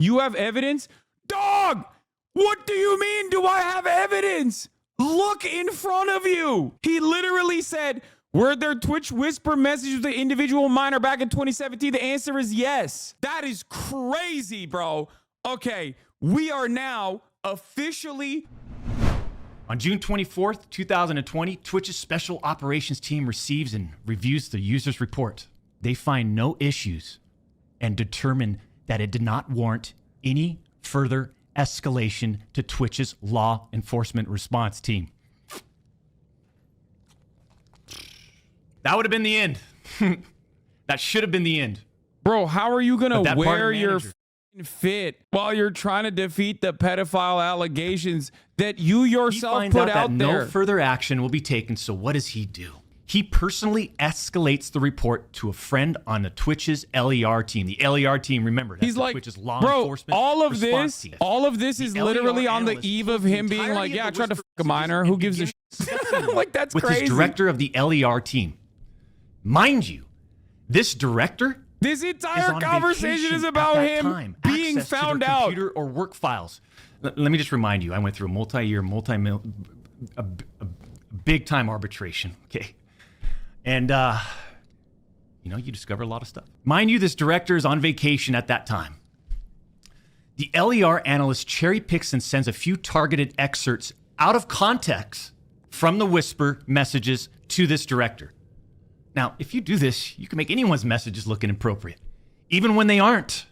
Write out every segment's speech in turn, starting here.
You have evidence? Dog! What do you mean, do I have evidence? Look in front of you. He literally said, were there Twitch whisper messages with the individual minor back in 2017? The answer is yes. That is crazy, bro. Okay, we are now officially... On June 24th, 2020, Twitch's Special Operations Team receives and reviews the user's report. They find no issues and determine that it did not warrant any further escalation to Twitch's law enforcement response team. That would have been the end. That should have been the end. Bro, how are you going to wear your fit while you're trying to defeat the pedophile allegations that you yourself put out there? No further action will be taken, so what does he do? He personally escalates the report to a friend on the Twitch's LER team. The LER team, remember, that's Twitch's law enforcement response team. All of this is literally on the eve of him being like, yeah, I tried to fuck a minor. Who gives a shit? Like, that's crazy. With his director of the LER team. Mind you, this director... This entire conversation is about him being found out. Computer or work files. Let me just remind you, I went through a multi-year, big-time arbitration, okay? And, you know, you discover a lot of stuff. Mind you, this director is on vacation at that time. The LER analyst cherry picks and sends a few targeted excerpts out of context from the whisper messages to this director. Now, if you do this, you can make anyone's messages look inappropriate, even when they aren't.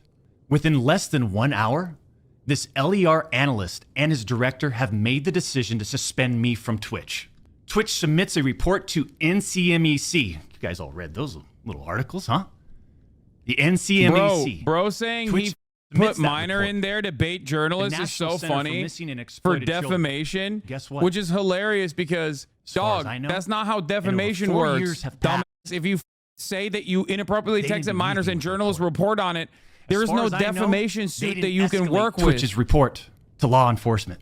Within less than 1 hour, this LER analyst and his director have made the decision to suspend me from Twitch. Twitch submits a report to NCMEC. You guys all read those little articles, huh? The NCMEC. Bro saying Twitch he put minor in there to bait journalists is so funny for defamation. Guess what? Which is hilarious because, dog, that's not how defamation works. If you say that you inappropriately texted minors and journalists report on it, there is no defamation suit that you can work with. Twitch's report to law enforcement.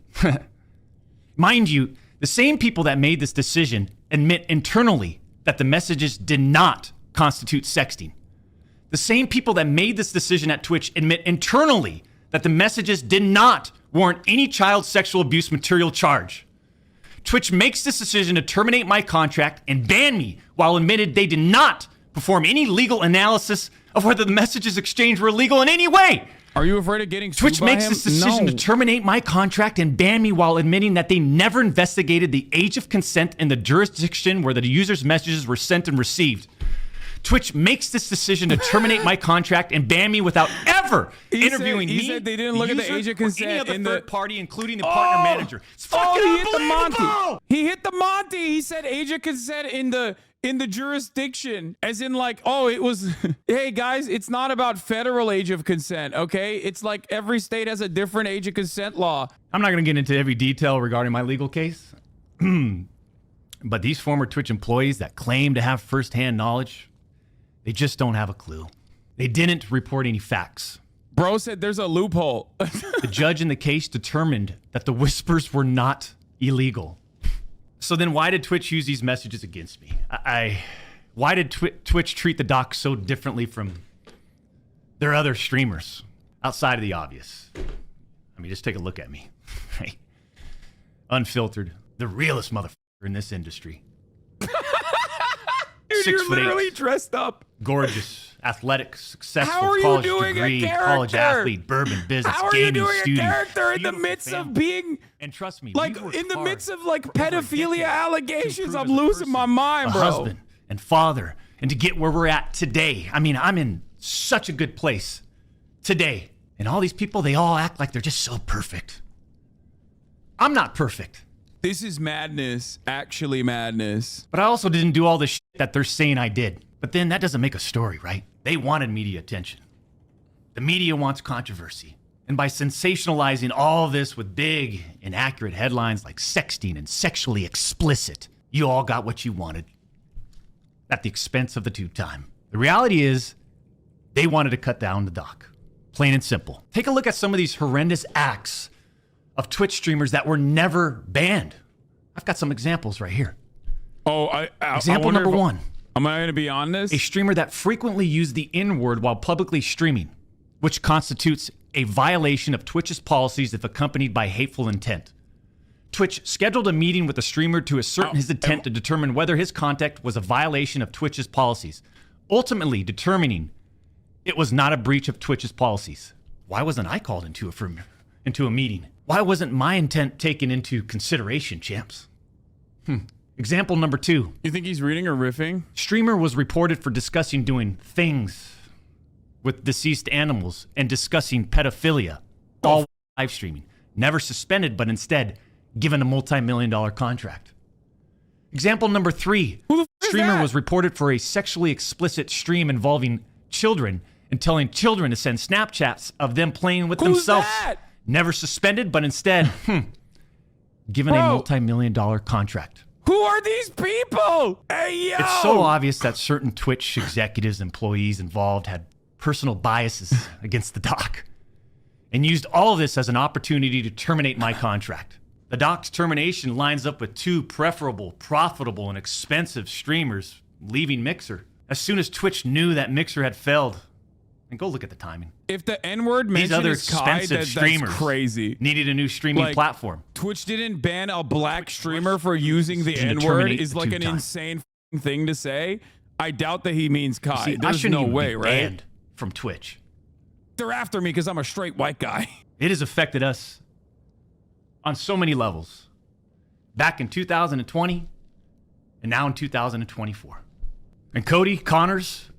Mind you, the same people that made this decision admit internally that the messages did not constitute sexting. The same people that made this decision at Twitch admit internally that the messages did not warrant any child sexual abuse material charge. Twitch makes this decision to terminate my contract and ban me while admitted they did not perform any legal analysis of whether the messages exchanged were illegal in any way. Are you afraid of getting sued Twitch by makes him? this decision to terminate my contract and ban me while admitting that they never investigated the age of consent in the jurisdiction where the user's messages were sent and received. Twitch makes this decision to terminate my contract and ban me without ever interviewing me. He said they didn't look at the age of consent any other in third party, including the partner manager. It's fucking he hit the unbelievable! Monty. He hit the Monty. He said age of consent in the jurisdiction, as in like, oh, it was. Hey guys, it's not about federal age of consent, okay? It's like every state has a different age of consent law. I'm not going to get into every detail regarding my legal case, but these former Twitch employees that claim to have firsthand knowledge, they just don't have a clue. They didn't report any facts. Bro said there's a loophole. The judge in the case determined that the whispers were not illegal. So then why did Twitch use these messages against me? Why did Twitch treat the doc so differently from their other streamers outside of the obvious? I mean, just take a look at me. Right? Unfiltered. The realest motherfucker in this industry. Dude, you're literally dressed up. Gorgeous, athletic, successful, college degree, college athlete, bourbon business, gaming student. How are you doing a character in the midst of being, and trust me, like in the midst of like pedophilia allegations? I'm losing my mind, bro. A husband and father, and to get where we're at today. I mean, I'm in such a good place today. And all these people, they all act like they're just so perfect. I'm not perfect. This is madness, actually madness. But I also didn't do all the shit that they're saying I did. But then that doesn't make a story, right? They wanted media attention. The media wants controversy. And by sensationalizing all of this with big, inaccurate headlines like sexting and sexually explicit, you all got what you wanted at the expense of the due time. The reality is, they wanted to cut down the doc. Plain and simple. Take a look at some of these horrendous acts of Twitch streamers that were never banned. I've got some examples right here. Example number one. Am I going to be on this? A streamer that frequently used the N-word while publicly streaming, which constitutes a violation of Twitch's policies if accompanied by hateful intent. Twitch scheduled a meeting with the streamer to ascertain his intent to determine whether his conduct was a violation of Twitch's policies, ultimately determining it was not a breach of Twitch's policies. Why wasn't I called into a meeting? Why wasn't my intent taken into consideration, champs? Example number 2. You think he's reading or riffing? Streamer was reported for discussing doing things with deceased animals and discussing pedophilia, all live streaming. Never suspended, but instead given a multi-million-dollar contract. Example number 3. Who the f- is Streamer that? was reported for a sexually explicit stream involving children and telling children to send Snapchats of them playing with Who's themselves. that? Never suspended, but instead given a Bro. multi-million-dollar contract. Who are these people? Hey, yo! It's so obvious that certain Twitch executives, employees involved had personal biases against the doc and used all of this as an opportunity to terminate my contract. The doc's termination lines up with 2 preferable, profitable, and expensive streamers leaving Mixer. As soon as Twitch knew that Mixer had failed, and go look at the timing. If the N-word These mention other is Kai, expensive that's streamers crazy. needed a new streaming Like, platform. Twitch didn't ban a black streamer for using the Decision to N-word terminate is the like an two-time. insane f***ing thing to say. I doubt that he means Kai. See, I There's shouldn't no even way, be right? banned from Twitch. They're after me because I'm a straight white guy. It has affected us on so many levels. Back in 2020 and now in 2024. And Cody, Connors,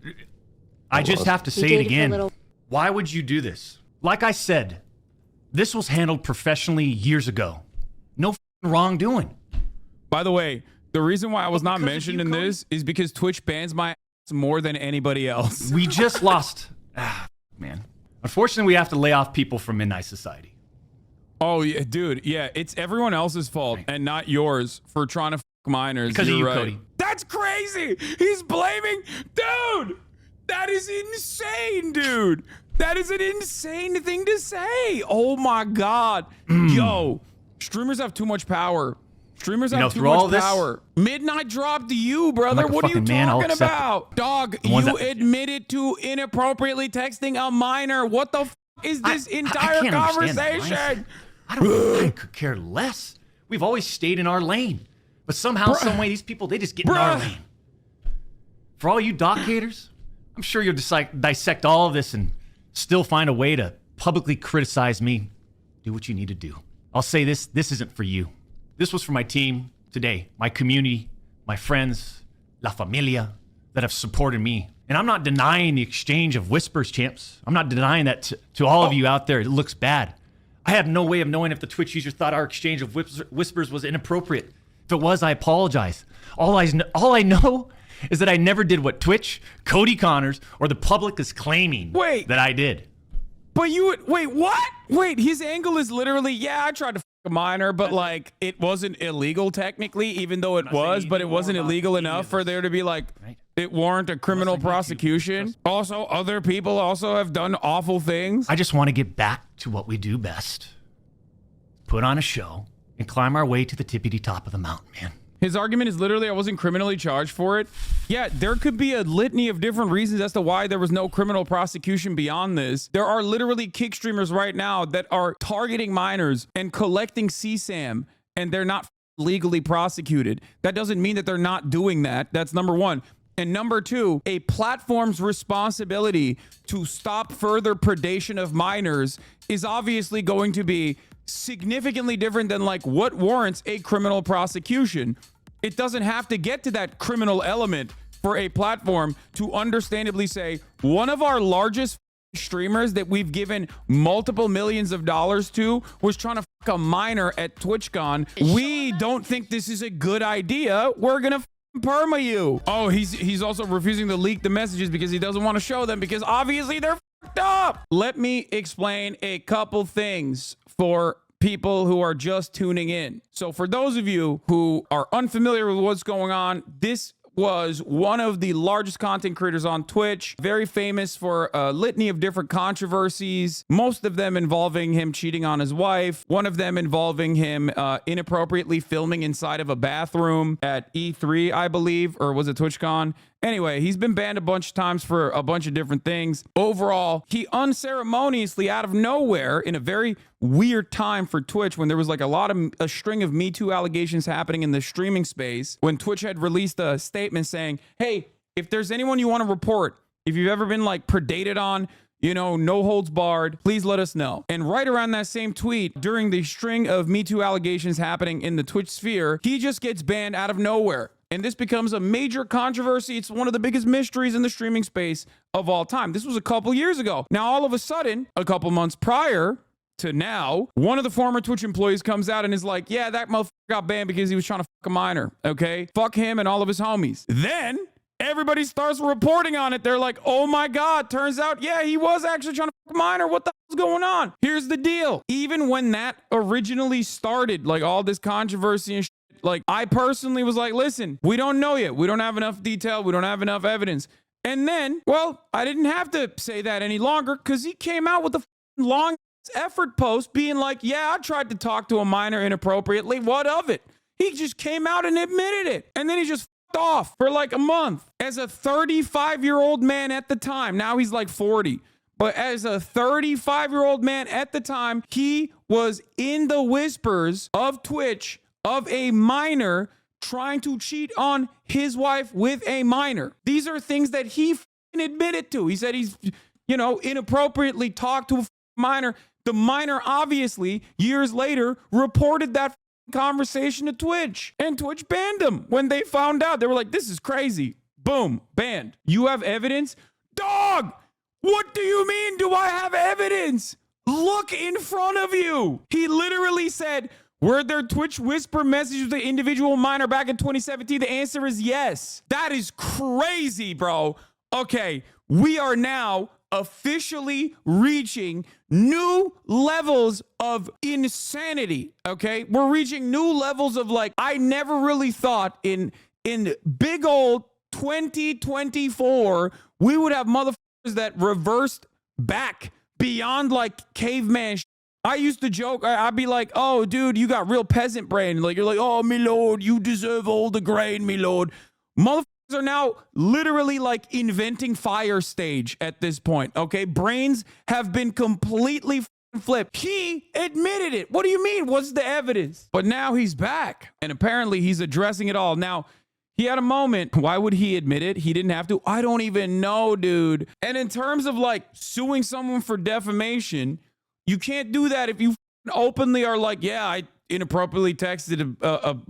I just have to say it again. Why would you do this? Like I said, this was handled professionally years ago. No wrongdoing. By the way, the reason why I was not because of mentioned you, in Cody? this is because Twitch bans my ass more than anybody else. We just lost. Man. Unfortunately, we have to lay off people from Midnight Society. Oh, yeah, dude. Yeah, it's everyone else's fault and not yours for trying to f minors. Because of You're you, right. Cody. That's crazy. He's blaming. Dude, that is insane, dude. That is an insane thing to say. Oh, my God. Yo, streamers have too much power. Streamers have too through all much this- power. Midnight dropped to you, brother. like a What are you fucking man, I'll talking accept it. about? Dog, ones you that- admitted to inappropriately texting a minor. What the f is this entire can't understand that conversation? I could care less. We've always stayed in our lane. But somehow, some way, these people, they just get in our Bruh. lane. For all you doc haters, I'm sure you'll dissect all of this and still find a way to publicly criticize me. Do what you need to do. I'll say this isn't for you. This was for my team today, my community, my friends, La Familia that have supported me. And I'm not denying the exchange of whispers, champs. I'm not denying that to all of you out there. It looks bad. I have no way of knowing if the Twitch user thought our exchange of whispers was inappropriate. If it was, I apologize. All I know is that I never did what Twitch, Cody Connors, or the public is claiming that I did. But you wait, what? Wait, his angle is literally, yeah, I tried to f a minor, but like it wasn't illegal technically, even though it was, but it wasn't illegal enough for there to be like it warrant a criminal prosecution. Also, other people also have done awful things. I just want to get back to what we do best. Put on a show and climb our way to the tippity top of the mountain, man. His argument is literally, I wasn't criminally charged for it. Yeah, there could be a litany of different reasons as to why there was no criminal prosecution beyond this. There are literally kick streamers right now that are targeting minors and collecting CSAM, and they're not legally prosecuted. That doesn't mean that they're not doing that. That's number one. And number two, a platform's responsibility to stop further predation of minors is obviously going to be significantly different than like what warrants a criminal prosecution. It doesn't have to get to that criminal element for a platform to understandably say one of our largest streamers that we've given multiple millions of dollars to was trying to fuck a minor at TwitchCon. We don't think this is a good idea. We're gonna perma you. Oh, he's also refusing to leak the messages because he doesn't want to show them because obviously they're fucked up. Let me explain a couple things for people who are just tuning in. So for those of you who are unfamiliar with what's going on, this was one of the largest content creators on Twitch, very famous for a litany of different controversies, most of them involving him cheating on his wife, one of them involving him inappropriately filming inside of a bathroom at E3, I believe, or was it TwitchCon? Anyway, he's been banned a bunch of times for a bunch of different things. Overall, he unceremoniously, out of nowhere, in a very weird time for Twitch, when there was like a string of Me Too allegations happening in the streaming space, when Twitch had released a statement saying, hey, if there's anyone you want to report, if you've ever been like predated on, you know, no holds barred, please let us know. And right around that same tweet, during the string of Me Too allegations happening in the Twitch sphere, he just gets banned out of nowhere. And this becomes a major controversy. It's one of the biggest mysteries in the streaming space of all time. This was a couple years ago. Now, all of a sudden, a couple months prior to now, one of the former Twitch employees comes out and is like, yeah, that motherfucker got banned because he was trying to fuck a minor, okay? Fuck him and all of his homies. Then everybody starts reporting on it. They're like, oh my God, turns out, yeah, he was actually trying to fuck a minor. What the hell's going on? Here's the deal. Even when that originally started, like all this controversy and shit, like I personally was like, listen, we don't know yet. We don't have enough detail. We don't have enough evidence. And then, well, I didn't have to say that any longer because he came out with a long effort post being like, yeah, I tried to talk to a minor inappropriately. What of it? He just came out and admitted it. And then he just off for like a month as a 35-year-old man at the time. Now he's like 40. But as a 35-year-old man at the time, he was in the whispers of Twitch of a minor trying to cheat on his wife with a minor. These are things that he admitted to. He said he's, you know, inappropriately talked to a minor. The minor obviously years later reported that conversation to Twitch, and Twitch banned him when they found out. They were like, this is crazy. Boom, banned. You have evidence? Dog, what do you mean, do I have evidence? Look in front of you. He literally said, were there Twitch whisper messages with the individual minor back in 2017? The answer is yes. That is crazy, bro. Okay, we are now officially reaching new levels of insanity, okay? We're reaching new levels of like, I never really thought in big old 2024, we would have motherfuckers that reversed back beyond like caveman shit. I used to joke, I'd be like, oh, dude, you got real peasant brain. Like, you're like, oh, me lord, you deserve all the grain, me lord. Motherfuckers are now literally like inventing fire stage at this point, okay? Brains have been completely flipped. He admitted it. What do you mean? What's the evidence? But now he's back, and apparently he's addressing it all. Now, he had a moment. Why would he admit it? He didn't have to. I don't even know, dude. And in terms of like suing someone for defamation, you can't do that if you openly are like, yeah, I inappropriately texted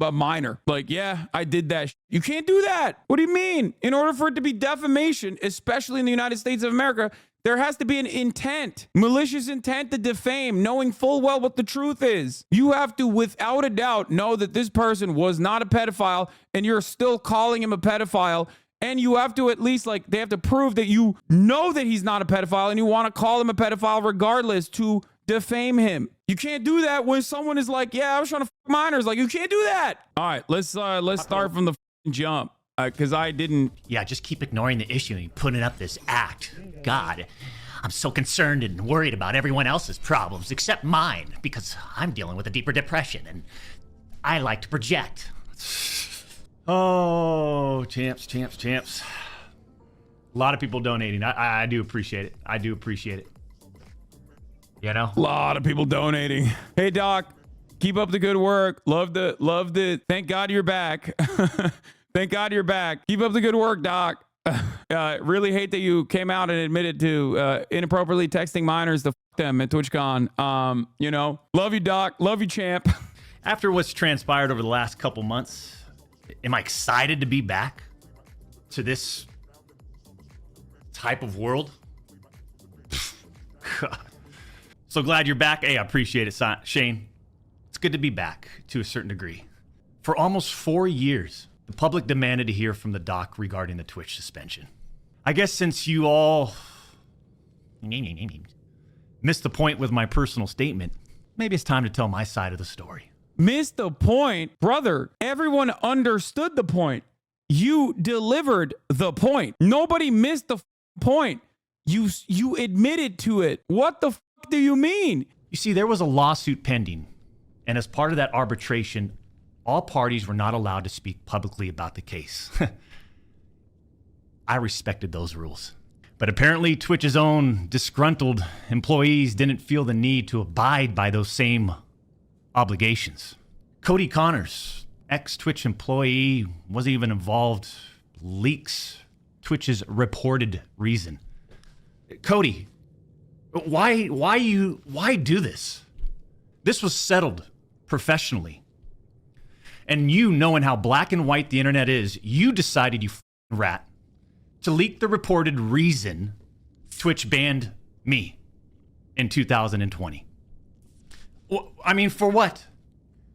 a minor. Like, yeah, I did that. You can't do that. What do you mean? In order for it to be defamation, especially in the United States of America, there has to be an intent, malicious intent to defame, knowing full well what the truth is. You have to, without a doubt, know that this person was not a pedophile and you're still calling him a pedophile. And you have to at least, like, they have to prove that you know that he's not a pedophile and you want to call him a pedophile regardless to defame him. You can't do that when someone is like, yeah, I was trying to fuck minors. Like, you can't do that. All right, let's start from the jump. Because I didn't. Yeah, just keep ignoring the issue and putting up this act. God, I'm so concerned and worried about everyone else's problems except mine because I'm dealing with a deeper depression and I like to project. Oh, champs. A lot of people donating. I do appreciate it. I do appreciate it. You know? A lot of people donating. Hey, Doc, keep up the good work. Love the. Thank God you're back. Thank God you're back. Keep up the good work, Doc. Really hate that you came out and admitted to inappropriately texting minors to fuck them at TwitchCon. You know, love you, Doc. Love you, champ. After what's transpired over the last couple months, am I excited to be back to this type of world? God. So glad you're back. Hey, I appreciate it, Shane. It's good to be back to a certain degree. For almost 4 years, the public demanded to hear from the doc regarding the Twitch suspension. I guess since you all missed the point with my personal statement, maybe it's time to tell my side of the story. Missed the point? Brother, everyone understood the point. You delivered the point. Nobody missed the point. You admitted to it. What the do you mean? You see, there was a lawsuit pending, and as part of that arbitration, all parties were not allowed to speak publicly about the case. I respected those rules. But apparently Twitch's own disgruntled employees didn't feel the need to abide by those same obligations. Cody Connors, ex-Twitch employee, wasn't even involved, leaks Twitch's reported reason. Cody, why do this? This was settled professionally. And you, knowing how black and white the internet is, you decided, you rat, to leak the reported reason Twitch banned me in 2020. I mean, for what?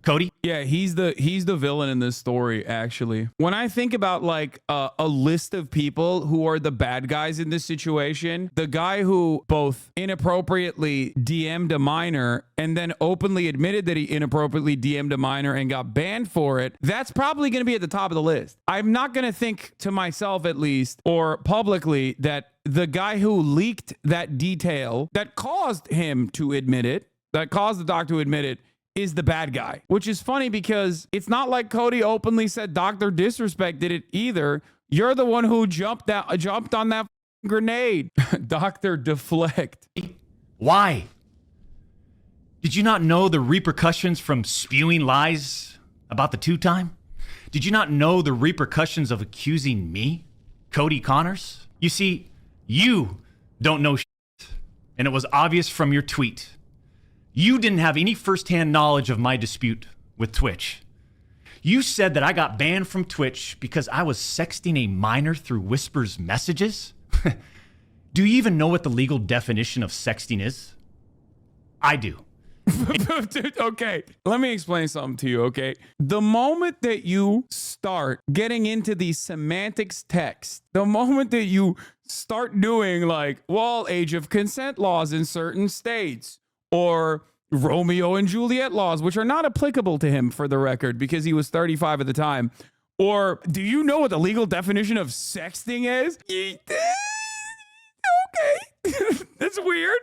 Cody? Yeah, he's the villain in this story, actually. When I think about like a list of people who are the bad guys in this situation, the guy who both inappropriately DM'd a minor and then openly admitted that he inappropriately DM'd a minor and got banned for it, that's probably going to be at the top of the list. I'm not going to think to myself, at least, or publicly, that the guy who leaked that detail that caused him to admit it, that caused the doc to admit it, is the bad guy, which is funny because it's not like Cody openly said Dr. Disrespect did it either. You're the one who jumped on that grenade. Dr. Deflect. Why? Did you not know the repercussions from spewing lies about the two-time? Did you not know the repercussions of accusing me, Cody Connors? You see, you don't know shit, and it was obvious from your tweet. You didn't have any firsthand knowledge of my dispute with Twitch. You said that I got banned from Twitch because I was sexting a minor through Whisper's messages? Do you even know what the legal definition of sexting is? I do. Dude, okay, let me explain something to you, okay? The moment that you start getting into the semantics text, the moment that you start doing like, well, age of consent laws in certain states, or Romeo and Juliet laws, which are not applicable to him for the record because he was 35 at the time. Or do you know what the legal definition of sexting is? Okay. That's weird.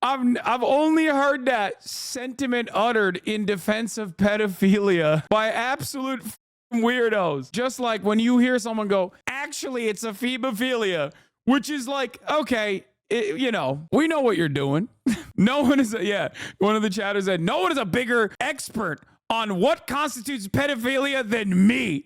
I've only heard that sentiment uttered in defense of pedophilia by absolute weirdos. Just like when you hear someone go, actually, it's a phebophilia, which is like, okay, you know, we know what you're doing. No one is, one of the chatters said, no one is a bigger expert on what constitutes pedophilia than me.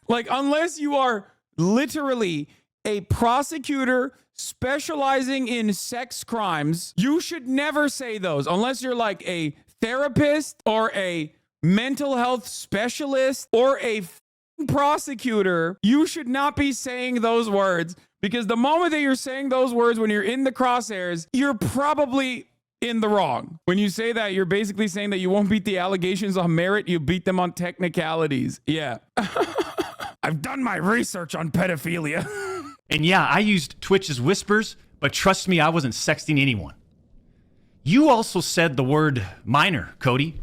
Like, unless you are literally a prosecutor specializing in sex crimes, you should never say those. Unless you're like a therapist or a mental health specialist or a prosecutor, you should not be saying those words. Because the moment that you're saying those words when you're in the crosshairs, you're probably in the wrong. When you say that, you're basically saying that you won't beat the allegations on merit, you beat them on technicalities. Yeah. I've done my research on pedophilia. And yeah, I used Twitch's whispers, but trust me, I wasn't sexting anyone. You also said the word minor, Cody.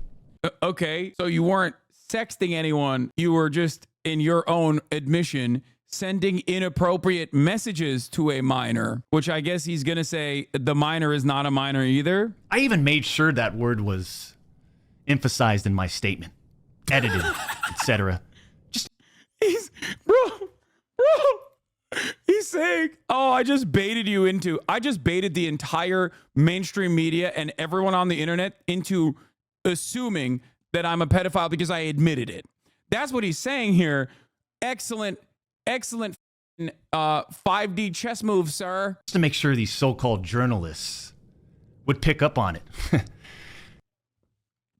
Okay, so you weren't sexting anyone. You were just, in your own admission, sending inappropriate messages to a minor, which I guess he's going to say the minor is not a minor either. I even made sure that word was emphasized in my statement, edited, etc. He's saying, oh, I just baited the entire mainstream media and everyone on the internet into assuming that I'm a pedophile because I admitted it. That's what he's saying here. Excellent 5D chess move, sir. Just to make sure these so-called journalists would pick up on it.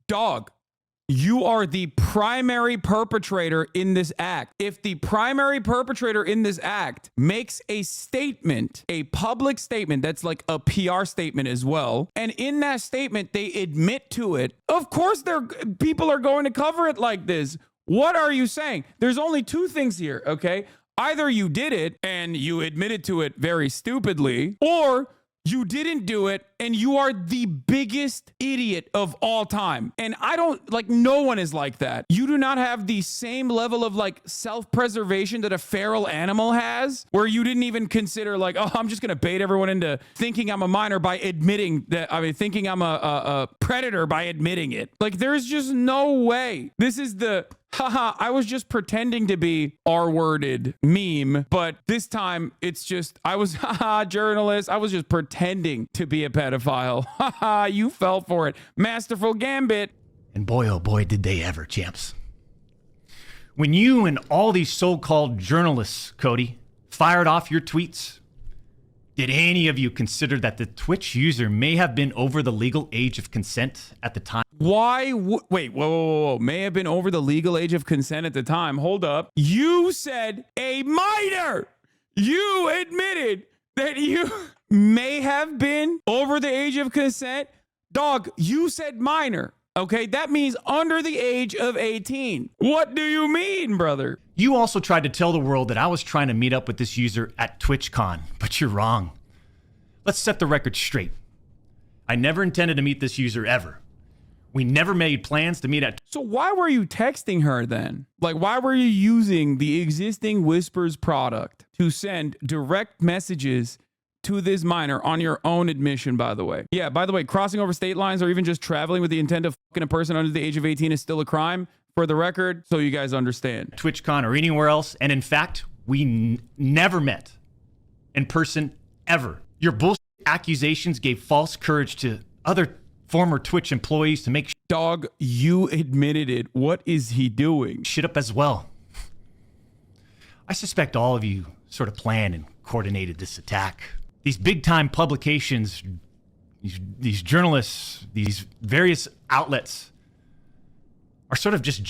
Dog, you are the primary perpetrator in this act. If the primary perpetrator in this act makes a statement, a public statement, that's like a PR statement as well, and in that statement they admit to it, of course people are going to cover it like this. What are you saying? There's only two things here, okay? Either you did it and you admitted to it very stupidly, or you didn't do it and you are the biggest idiot of all time. And no one is like that. You do not have the same level of like self-preservation that a feral animal has, where you didn't even consider like, oh, I'm just going to bait everyone into thinking I'm a minor by admitting that, thinking I'm a predator by admitting it. Like, there's just no way. This is the haha, I was just pretending to be R-worded meme, but this time it's just, I was, haha, journalist, I was just pretending to be a pedophile. Haha, you fell for it. Masterful gambit. And boy, oh boy, did they ever, champs. When you and all these so-called journalists, Cody, fired off your tweets, did any of you consider that the Twitch user may have been over the legal age of consent at the time? Why? Wait, whoa. May have been over the legal age of consent at the time. Hold up. You said a minor. You admitted that you may have been over the age of consent. Dog, you said minor. Okay, that means under the age of 18. What do you mean, brother? You also tried to tell the world that I was trying to meet up with this user at TwitchCon, but you're wrong. Let's set the record straight. I never intended to meet this user ever. We never made plans to meet at... So why were you texting her then? Like, why were you using the existing Whispers product to send direct messages to this minor on your own admission, by the way? Yeah, by the way, crossing over state lines or even just traveling with the intent of fucking a person under the age of 18 is still a crime, for the record, so you guys understand. TwitchCon or anywhere else, and in fact, we never met in person ever. Your bullshit accusations gave false courage to other former Twitch employees to make Dog, you admitted it. What is he doing? shit up as well. I suspect all of you sort of planned and coordinated this attack. These big-time publications, these journalists, these various outlets are sort of just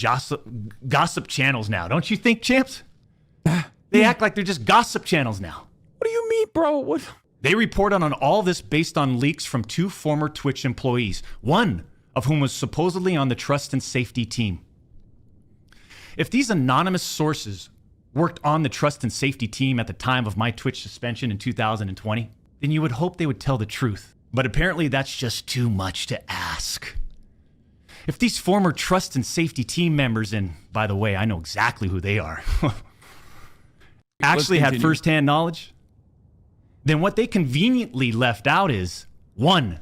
gossip channels now. Don't you think, champs? They act like they're just gossip channels now. What do you mean, bro? What? They report on all this based on leaks from 2 former Twitch employees, one of whom was supposedly on the trust and safety team. If these anonymous sources worked on the trust and safety team at the time of my Twitch suspension in 2020, then you would hope they would tell the truth. But apparently that's just too much to ask. If these former trust and safety team members, and by the way, I know exactly who they are, actually had firsthand knowledge, then what they conveniently left out is, 1,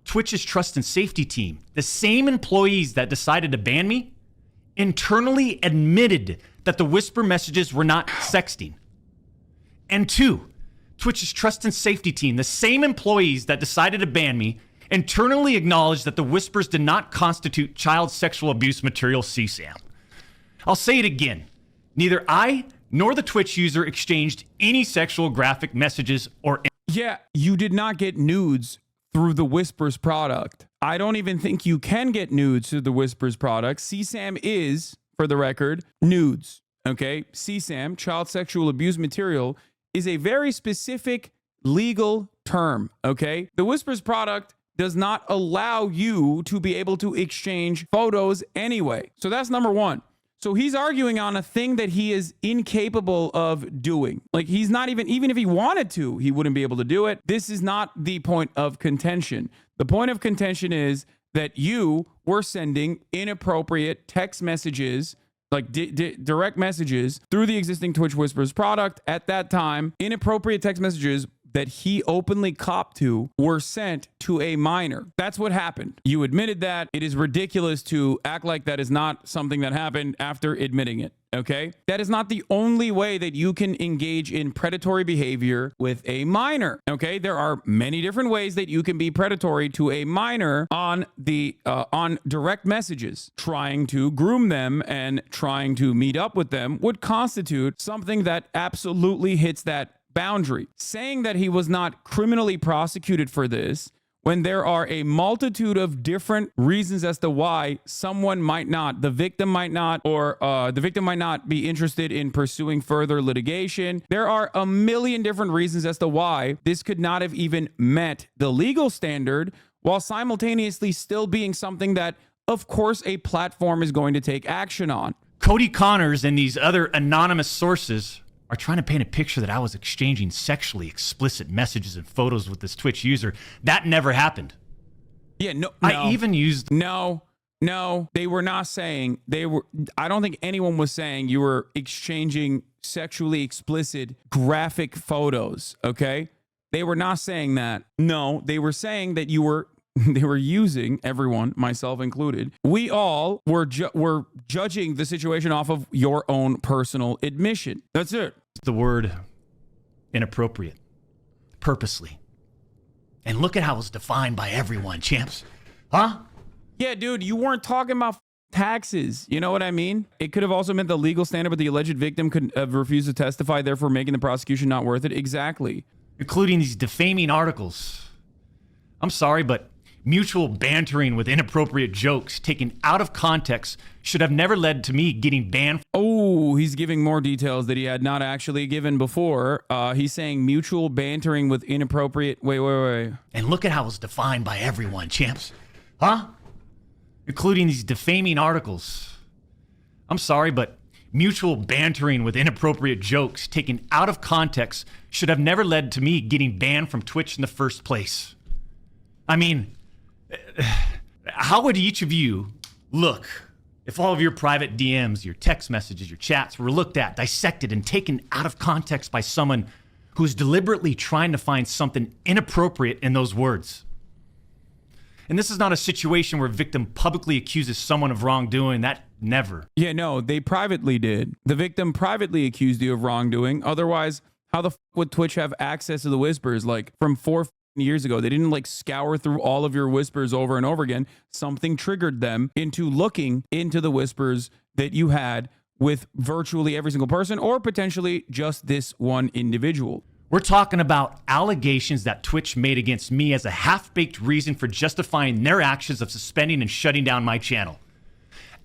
Twitch's trust and safety team, the same employees that decided to ban me, internally admitted that the whisper messages were not sexting. And 2, Twitch's trust and safety team, the same employees that decided to ban me, internally acknowledged that the whispers did not constitute child sexual abuse material CSAM. I'll say it again. Neither I nor the Twitch user exchanged any sexual graphic messages or... Yeah, you did not get nudes through the Whispers product. I don't even think you can get nudes through the Whispers product. CSAM is, for the record, nudes. Okay? CSAM, child sexual abuse material, is a very specific legal term. Okay? The Whispers product does not allow you to be able to exchange photos anyway. So that's number 1. So he's arguing on a thing that he is incapable of doing. Like, he's not even if he wanted to, he wouldn't be able to do it. This is not the point of contention. The point of contention is that you were sending inappropriate text messages, like direct messages through the existing Twitch Whispers product at that time. Inappropriate text messages that he openly copped to were sent to a minor. That's what happened. You admitted that. It is ridiculous to act like that is not something that happened after admitting it. Okay? That is not the only way that you can engage in predatory behavior with a minor. Okay? There are many different ways that you can be predatory to a minor on direct messages. Trying to groom them and trying to meet up with them would constitute something that absolutely hits that boundary. Saying that he was not criminally prosecuted for this when there are a multitude of different reasons as to why someone might not, the victim might not, or the victim might not be interested in pursuing further litigation. There are a million different reasons as to why this could not have even met the legal standard, while simultaneously still being something that, of course, a platform is going to take action on. Cody Connors and these other anonymous sources are trying to paint a picture that I was exchanging sexually explicit messages and photos with this Twitch user. That never happened. Yeah, no. I even used... No, they were not saying, I don't think anyone was saying you were exchanging sexually explicit graphic photos, okay? They were not saying that. No, they were saying that you were they were using, everyone, myself included. We all were judging the situation off of your own personal admission. That's it. The word inappropriate, purposely. And look at how it's defined by everyone, champs. Huh? Yeah, dude, you weren't talking about taxes. You know what I mean? It could have also meant the legal standard, but the alleged victim could have refused to testify, therefore making the prosecution not worth it. Exactly. Including these defaming articles. I'm sorry, but mutual bantering with inappropriate jokes taken out of context should have never led to me getting banned. Oh, he's giving more details that he had not actually given before. He's saying mutual bantering with inappropriate... Wait. And look at how it's defined by everyone, champs. Huh? Including these defaming articles. I'm sorry, but mutual bantering with inappropriate jokes taken out of context should have never led to me getting banned from Twitch in the first place. I mean, how would each of you look if all of your private DMs, your text messages, your chats were looked at, dissected, and taken out of context by someone who's deliberately trying to find something inappropriate in those words? And this is not a situation where a victim publicly accuses someone of wrongdoing. That never. Yeah, no, they privately did. The victim privately accused you of wrongdoing. Otherwise, how the would Twitch have access to the whispers? Like from 4 years ago, they didn't like scour through all of your whispers over and over again. Something triggered them into looking into the whispers that you had with virtually every single person, or potentially just this one individual. We're talking about allegations that Twitch made against me as a half-baked reason for justifying their actions of suspending and shutting down my channel.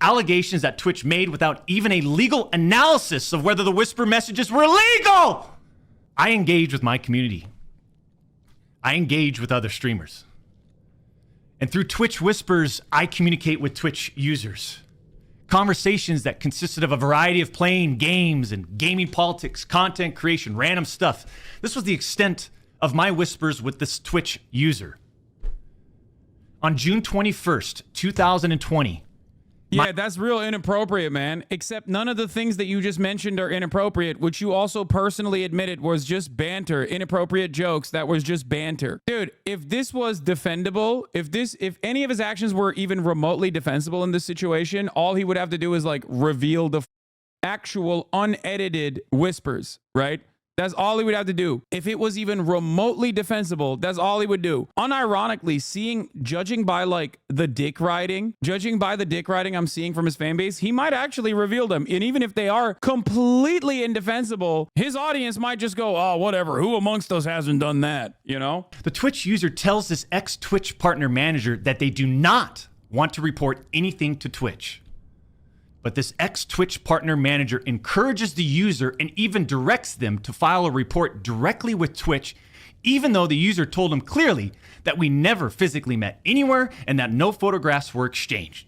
Allegations that Twitch made without even a legal analysis of whether the whisper messages were legal. I engage with my community. I engage with other streamers. And through Twitch Whispers, I communicate with Twitch users. Conversations that consisted of a variety of playing games and gaming politics, content creation, random stuff. This was the extent of my whispers with this Twitch user. On June 21st, 2020. Yeah, that's real inappropriate, man. Except none of the things that you just mentioned are inappropriate, which you also personally admitted was just banter, inappropriate jokes. That was just banter. Dude, if this was defendable, if any of his actions were even remotely defensible in this situation, all he would have to do is like reveal the actual unedited whispers, right? That's all he would have to do. If it was even remotely defensible, that's all he would do. Unironically, judging by the dick riding I'm seeing from his fan base, he might actually reveal them. And even if they are completely indefensible, his audience might just go, oh, whatever. Who amongst us hasn't done that? You know? The Twitch user tells this ex-Twitch partner manager that they do not want to report anything to Twitch. But this ex-Twitch partner manager encourages the user and even directs them to file a report directly with Twitch, even though the user told him clearly that we never physically met anywhere and that no photographs were exchanged.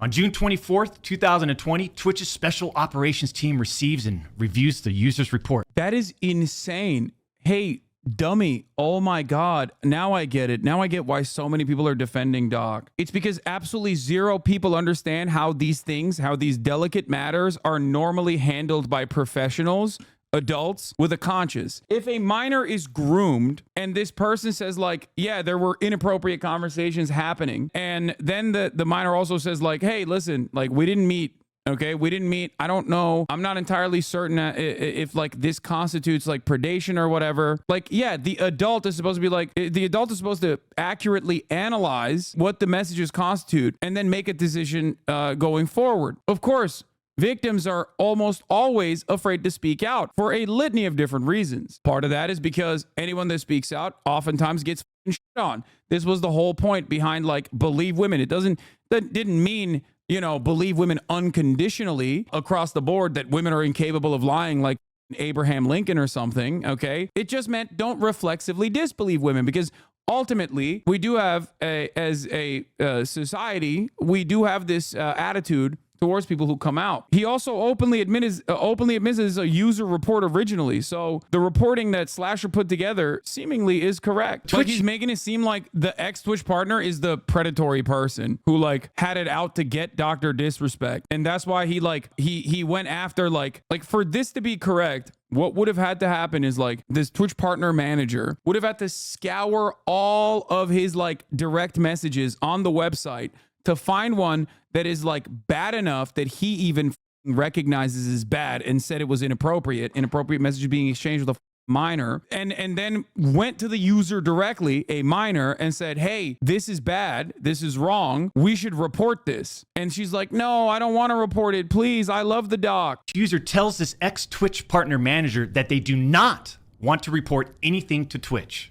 On June 24th, 2020, Twitch's special operations team receives and reviews the user's report. That is insane. Hey, dummy. Oh my God. Now I get it. Now I get why so many people are defending Doc. It's because absolutely zero people understand how these delicate matters are normally handled by professionals, adults with a conscience. If a minor is groomed and this person says like, yeah, there were inappropriate conversations happening. And then the minor also says like, hey, listen, like we didn't meet. Okay, we didn't meet. I don't know. I'm not entirely certain if like this constitutes like predation or whatever. Like, yeah, the adult is supposed to accurately analyze what the messages constitute and then make a decision going forward. Of course, victims are almost always afraid to speak out for a litany of different reasons. Part of that is because anyone that speaks out oftentimes gets shit on. This was the whole point behind like believe women. That didn't mean, you know, believe women unconditionally across the board, that women are incapable of lying like Abraham Lincoln or something, okay? It just meant don't reflexively disbelieve women, because ultimately we do have, as a society, we do have this attitude towards people who come out. He also openly admits it's a user report originally. So the reporting that Slasher put together seemingly is correct. Like he's making it seem like the ex-Twitch partner is the predatory person who like had it out to get Dr. Disrespect. And that's why he went after like for this to be correct, what would have had to happen is like this Twitch partner manager would have had to scour all of his like direct messages on the website to find one that is like bad enough that he even recognizes as bad and said it was inappropriate messages being exchanged with a minor, and then went to the user directly, a minor, and said, hey, this is bad, this is wrong, we should report this. And she's like, no, I don't want to report it, please, I love the doc. User tells this ex-Twitch partner manager that they do not want to report anything to Twitch.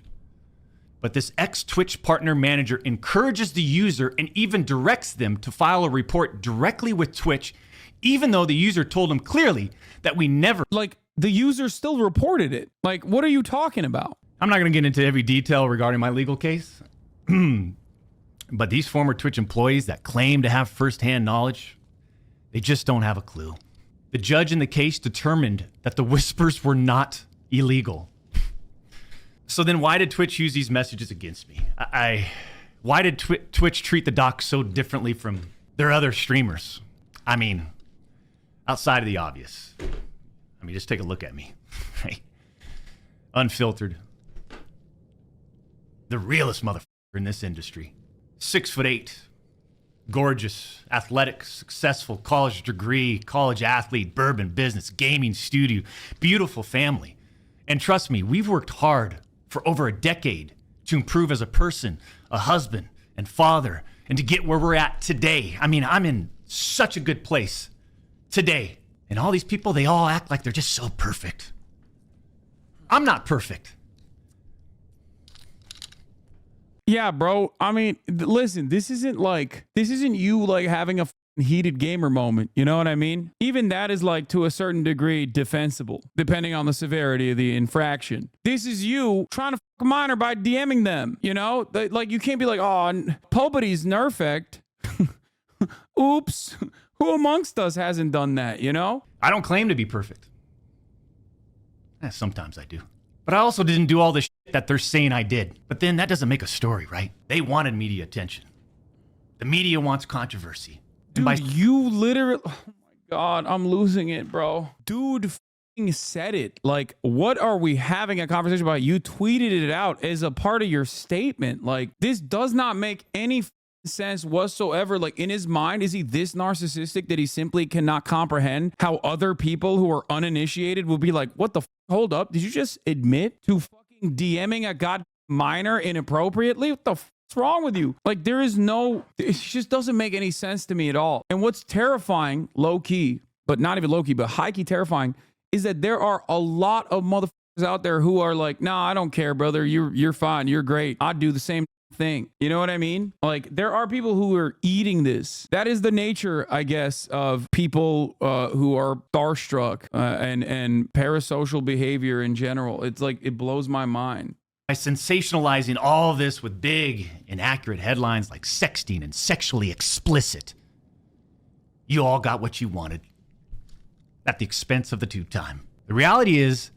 But this ex-Twitch partner manager encourages the user and even directs them to file a report directly with Twitch, even though the user told him clearly that we never... Like, the user still reported it. Like, what are you talking about? I'm not going to get into every detail regarding my legal case. But these former Twitch employees that claim to have firsthand knowledge, they just don't have a clue. The judge in the case determined that the whispers were not illegal. So then why did Twitch use these messages against me? Why did Twitch treat the doc so differently from their other streamers? I mean, outside of the obvious. I mean, just take a look at me, right? Unfiltered. The realest motherfucker in this industry. 6'8", gorgeous, athletic, successful, college degree, college athlete, bourbon business, gaming studio, beautiful family. And trust me, we've worked hard for over a decade to improve as a person, a husband, and father, and to get where we're at today. I mean, I'm in such a good place today. And all these people, they all act like they're just so perfect. I'm not perfect. Yeah, bro. I mean, listen, this isn't you like having a heated gamer moment. You know what I mean? Even that is like to a certain degree defensible, depending on the severity of the infraction. This is you trying to fuck a minor by DMing them. You know, like you can't be like, oh, Pobody's nerfect. Oops. Who amongst us hasn't done that, you know? I don't claim to be perfect. Sometimes I do. But I also didn't do all the shit that they're saying I did. But then that doesn't make a story, right? They wanted media attention. The media wants controversy. Dude, you literally... Oh my God, I'm losing it, bro. Dude said it. Like, what are we having a conversation about? You tweeted it out as a part of your statement. Like, this does not make any sense whatsoever. Like, in his mind, is he this narcissistic that he simply cannot comprehend how other people who are uninitiated will be like, what the hold up, did you just admit to fucking DMing a god minor inappropriately? What the what's wrong with you? Like, there is no, it just doesn't make any sense to me at all. And what's terrifying, low-key, but not even low-key, but high-key terrifying, is that there are a lot of motherfuckers out there who are like, nah, I don't care, brother, you're fine, you're great, I'd do the same thing. You know what I mean? Like, there are people who are eating this. That is the nature, I guess, of people who are starstruck and parasocial behavior in general. It's like, it blows my mind. By sensationalizing all of this with big, inaccurate headlines like sexting and sexually explicit, you all got what you wanted at the expense of the tube time. The reality is,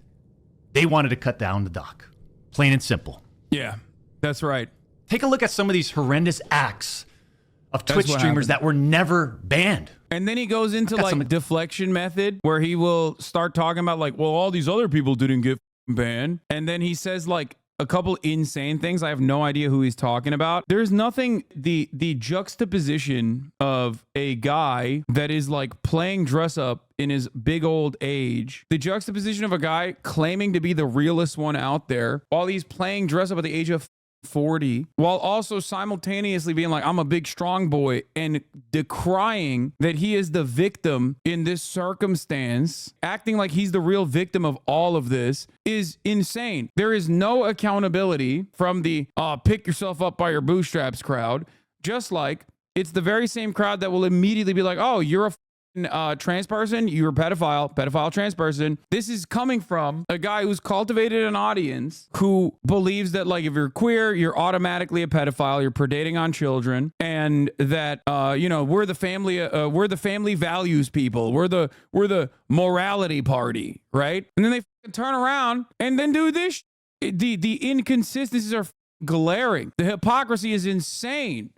they wanted to cut down the doc. Plain and simple. Yeah, that's right. Take a look at some of these horrendous acts of Twitch streamers that were never banned. And then he goes into like deflection method where he will start talking about like, well, all these other people didn't get banned. And then he says like a couple insane things. I have no idea who he's talking about. There's nothing, the juxtaposition of a guy that is like playing dress up in his big old age, the juxtaposition of a guy claiming to be the realest one out there while he's playing dress up at the age of 40, while also simultaneously being like, I'm a big strong boy, and decrying that he is the victim in this circumstance, acting like he's the real victim of all of this, is insane. There is no accountability from the pick yourself up by your bootstraps crowd, just like it's the very same crowd that will immediately be like, oh, you're a trans person, you're a pedophile trans person. This is coming from a guy who's cultivated an audience who believes that, like, if you're queer, you're automatically a pedophile, you're predating on children, and that we're the family values people, we're the morality party, right? And then they turn around and then do this. The inconsistencies are glaring. The hypocrisy is insane.